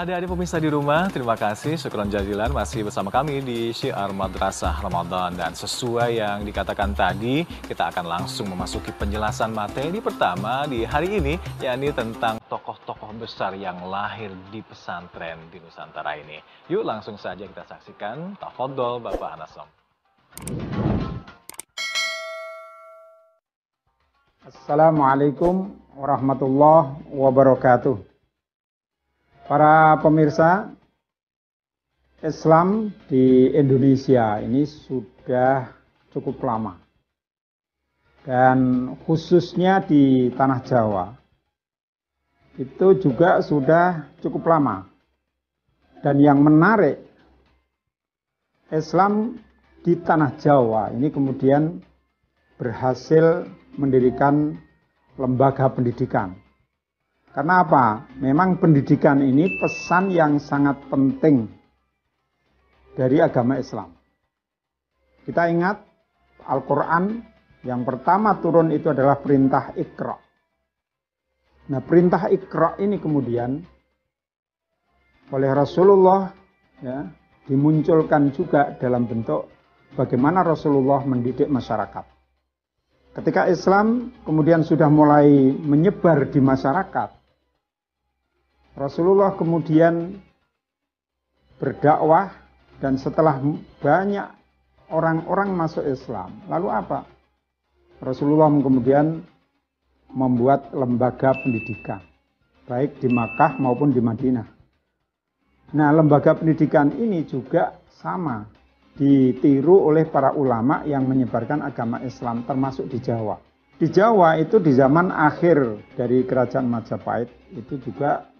Adik-adik pemirsa di rumah, terima kasih. Syukron jazilan masih bersama kami di Syiar Madrasah Ramadan. Dan sesuai yang dikatakan tadi, kita akan langsung memasuki penjelasan materi pertama di hari ini, yakni tentang tokoh-tokoh besar yang lahir di pesantren di Nusantara ini. Yuk langsung saja kita saksikan. Tafadhol Bapak Anasom. Assalamualaikum warahmatullahi wabarakatuh. Para pemirsa, Islam di Indonesia ini sudah cukup lama. Dan khususnya di Tanah Jawa, itu juga sudah cukup lama. Dan yang menarik, Islam di Tanah Jawa ini kemudian berhasil mendirikan lembaga pendidikan. Karena apa? Memang pendidikan ini pesan yang sangat penting dari agama Islam. Kita ingat Al-Quran yang pertama turun itu adalah perintah Iqra. Nah, perintah Iqra ini kemudian oleh Rasulullah dimunculkan juga dalam bentuk bagaimana Rasulullah mendidik masyarakat. Ketika Islam kemudian sudah mulai menyebar di masyarakat, Rasulullah kemudian berdakwah dan setelah banyak orang-orang masuk Islam, lalu apa? Rasulullah kemudian membuat lembaga pendidikan, baik di Makkah maupun di Madinah. Nah, lembaga pendidikan ini juga sama ditiru oleh para ulama yang menyebarkan agama Islam termasuk di Jawa. Di Jawa itu di zaman akhir dari kerajaan Majapahit itu juga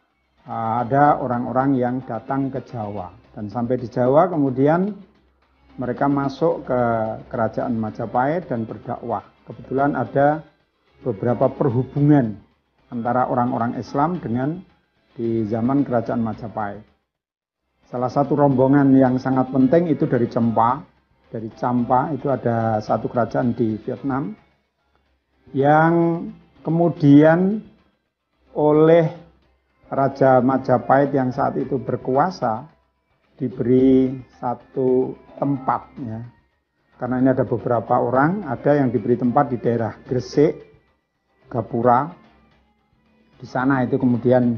ada orang-orang yang datang ke Jawa. Dan sampai di Jawa kemudian mereka masuk ke kerajaan Majapahit dan berdakwah. Kebetulan ada beberapa perhubungan antara orang-orang Islam dengan di zaman kerajaan Majapahit. Salah satu rombongan yang sangat penting itu dari Cempa. Dari Campa itu ada satu kerajaan di Vietnam yang kemudian oleh Raja Majapahit yang saat itu berkuasa diberi satu tempat ya. Karena ini ada beberapa orang, ada yang diberi tempat di daerah Gresik, Gapura. Di sana itu kemudian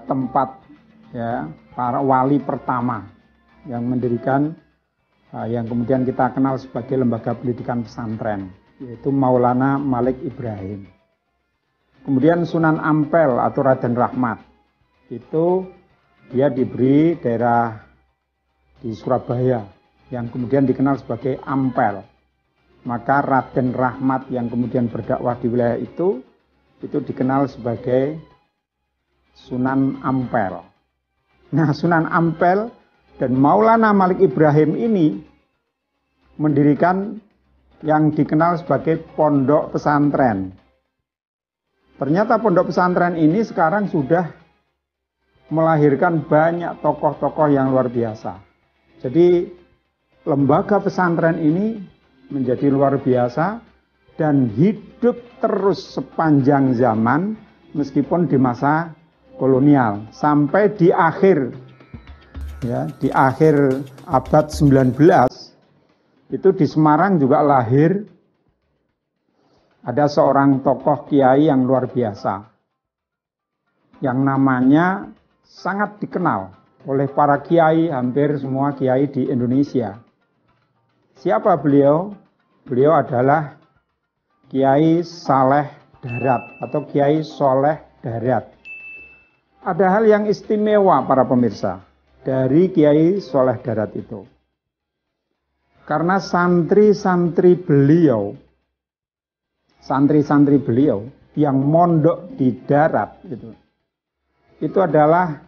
tempat ya para wali pertama yang mendirikan yang kemudian kita kenal sebagai lembaga pendidikan pesantren, yaitu Maulana Malik Ibrahim. Kemudian Sunan Ampel atau Raden Rahmat, itu dia diberi daerah di Surabaya yang kemudian dikenal sebagai Ampel. Maka Raden Rahmat yang kemudian berdakwah di wilayah itu dikenal sebagai Sunan Ampel. Nah, Sunan Ampel dan Maulana Malik Ibrahim ini mendirikan yang dikenal sebagai pondok pesantren. Ternyata pondok pesantren ini sekarang sudah melahirkan banyak tokoh-tokoh yang luar biasa. Jadi lembaga pesantren ini menjadi luar biasa dan hidup terus sepanjang zaman meskipun di masa kolonial. Sampai di akhir abad 19 itu di Semarang juga lahir ada seorang tokoh kiai yang luar biasa, yang namanya sangat dikenal oleh para kiai, hampir semua kiai di Indonesia. Siapa beliau? Beliau adalah Kiai Saleh Darat atau Kiai Soleh Darat. Ada hal yang istimewa para pemirsa dari Kiai Soleh Darat itu. Karena santri-santri beliau yang mondok di darat itu adalah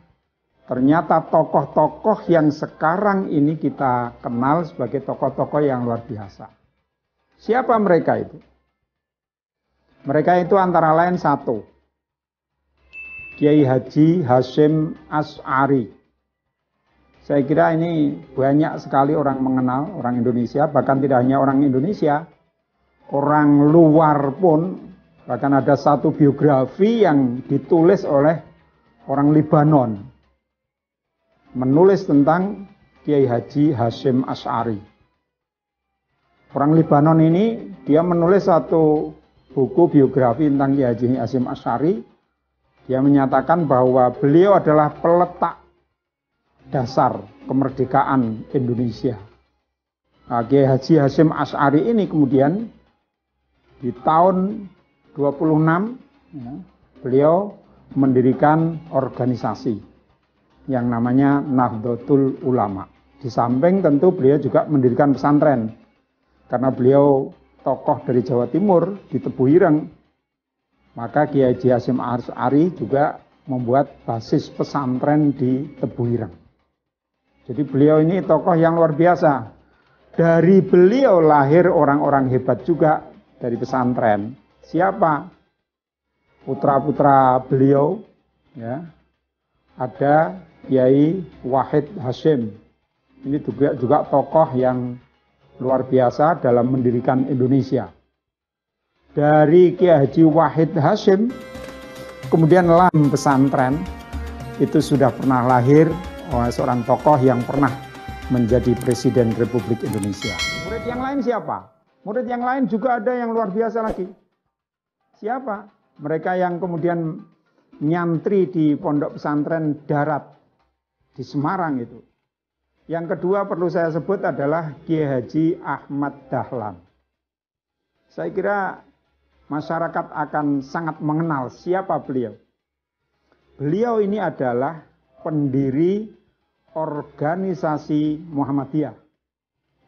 ternyata tokoh-tokoh yang sekarang ini kita kenal sebagai tokoh-tokoh yang luar biasa. Siapa mereka itu? Mereka itu antara lain satu, Kiai Haji Hasyim Asy'ari. Saya kira ini banyak sekali orang mengenal, orang Indonesia, bahkan tidak hanya orang Indonesia, orang luar pun, bahkan ada satu biografi yang ditulis oleh orang Libanon. menulis tentang Kiai Haji Hasyim Asy'ari. Orang Libanon ini dia menulis satu buku biografi tentang Kiai Haji Hasyim Asy'ari. Dia menyatakan bahwa beliau adalah peletak dasar kemerdekaan Indonesia. Nah, Kiai Haji Hasyim Asy'ari ini kemudian di tahun 26 ya, beliau mendirikan organisasi yang namanya Nahdlatul Ulama. Di samping tentu beliau juga mendirikan pesantren. Karena beliau tokoh dari Jawa Timur di Tebu Ireng, maka Kiai Haji Hasyim Asy'ari juga membuat basis pesantren di Tebu Ireng. Jadi beliau ini tokoh yang luar biasa. Dari beliau lahir orang-orang hebat juga dari pesantren. Siapa? Putra-putra beliau, ya, ada Kiai Wahid Hasyim. Ini juga tokoh yang luar biasa dalam mendirikan Indonesia. Dari Kiai Haji Wahid Hasyim, kemudian lam pesantren, itu sudah pernah lahir oleh seorang tokoh yang pernah menjadi Presiden Republik Indonesia. Murid yang lain siapa? Murid yang lain juga ada yang luar biasa lagi. Siapa? Mereka yang kemudian nyantri di pondok pesantren darat di Semarang itu. Yang kedua perlu saya sebut adalah Kiai Haji Ahmad Dahlan. Saya kira masyarakat akan sangat mengenal siapa beliau. Beliau ini adalah pendiri organisasi Muhammadiyah.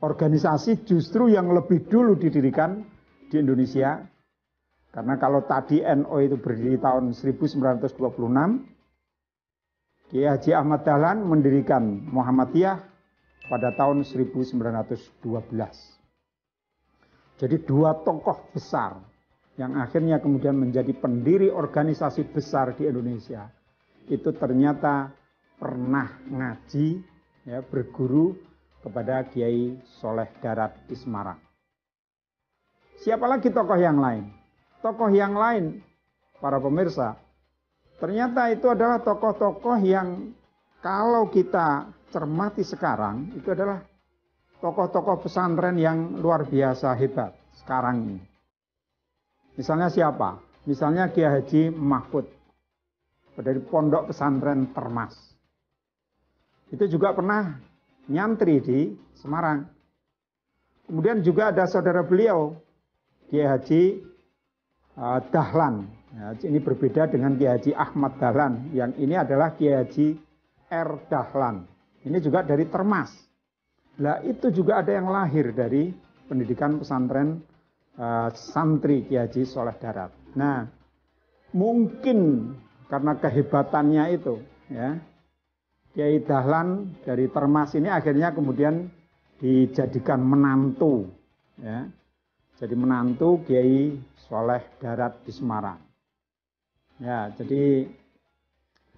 Organisasi justru yang lebih dulu didirikan di Indonesia. Karena kalau tadi NU itu berdiri tahun 1926, Kiai Haji Ahmad Dahlan mendirikan Muhammadiyah pada tahun 1912. Jadi dua tokoh besar yang akhirnya kemudian menjadi pendiri organisasi besar di Indonesia. Itu ternyata pernah ngaji, ya, berguru kepada Kiai Soleh Darat di Semarang. Siapa lagi tokoh yang lain? Tokoh yang lain, para pemirsa, ternyata itu adalah tokoh-tokoh yang kalau kita cermati sekarang, itu adalah tokoh-tokoh pesantren yang luar biasa hebat sekarang ini. Misalnya siapa? Misalnya Kiai Haji Mahfud dari Pondok Pesantren Termas. Itu juga pernah nyantri di Semarang. Kemudian juga ada saudara beliau, Kiai Haji Dahlan. Ya, ini berbeda dengan Kiai Haji Ahmad Dahlan. Yang ini adalah Kiai Haji R. Dahlan. Ini juga dari Termas. Nah, itu juga ada yang lahir dari pendidikan pesantren santri Kiai Haji Soleh Darat. Nah, mungkin karena kehebatannya itu, ya, Kiai Dahlan dari Termas ini akhirnya kemudian dijadikan menantu, ya. Jadi menantu Kiai Soleh Darat di Semarang. Ya, jadi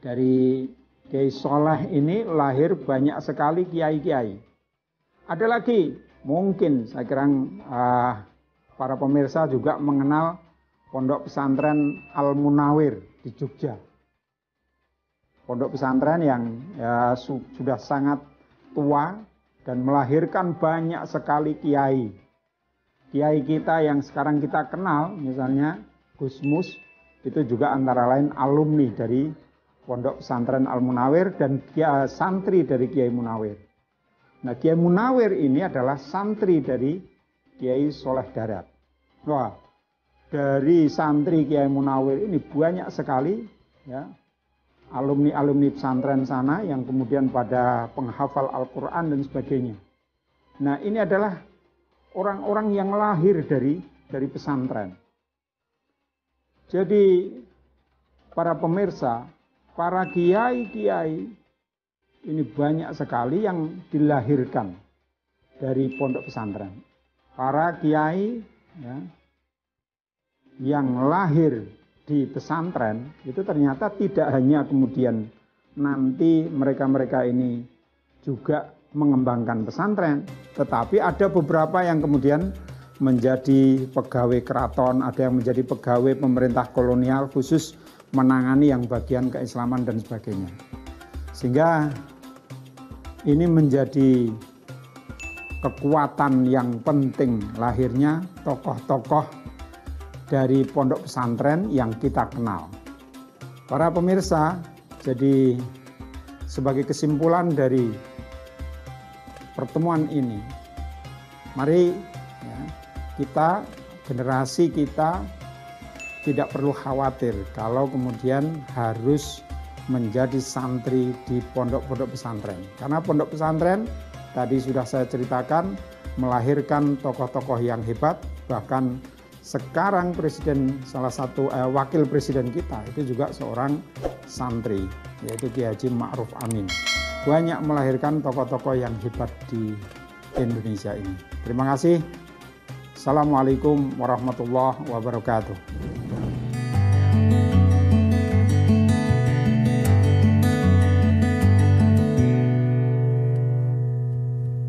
dari Kiai Soleh ini lahir banyak sekali kiai-kiai. Ada lagi, mungkin saya kira para pemirsa juga mengenal Pondok Pesantren Al-Munawir di Jogja. Pondok pesantren yang ya, sudah sangat tua dan melahirkan banyak sekali kiai. Kiai kita yang sekarang kita kenal, misalnya Gus Mus, itu juga antara lain alumni dari Pondok Pesantren Al-Munawir dan santri dari Kiai Munawir. Nah, Kiai Munawir ini adalah santri dari Kiai Soleh Darat. Wah, dari santri Kiai Munawir ini banyak sekali, ya, alumni-alumni pesantren sana yang kemudian pada penghafal Al-Quran dan sebagainya. Nah, ini adalah orang-orang yang lahir dari pesantren. Jadi para pemirsa, para kiai-kiai ini banyak sekali yang dilahirkan dari pondok pesantren. Para kiai, ya, yang lahir di pesantren itu ternyata tidak hanya kemudian nanti mereka-mereka ini juga mengembangkan pesantren, tetapi ada beberapa yang kemudian menjadi pegawai keraton, ada yang menjadi pegawai pemerintah kolonial khusus menangani yang bagian keislaman dan sebagainya. Sehingga ini menjadi kekuatan yang penting lahirnya tokoh-tokoh dari pondok pesantren yang kita kenal. Para pemirsa, jadi sebagai kesimpulan dari pertemuan ini, mari ya, generasi kita tidak perlu khawatir kalau kemudian harus menjadi santri di pondok-pondok pesantren. Karena pondok pesantren tadi sudah saya ceritakan melahirkan tokoh-tokoh yang hebat, bahkan sekarang salah satu wakil presiden kita itu juga seorang santri, yaitu Kiai Haji Ma'ruf Amin. Banyak melahirkan tokoh-tokoh yang hebat di Indonesia ini. Terima kasih. Assalamualaikum warahmatullahi wabarakatuh.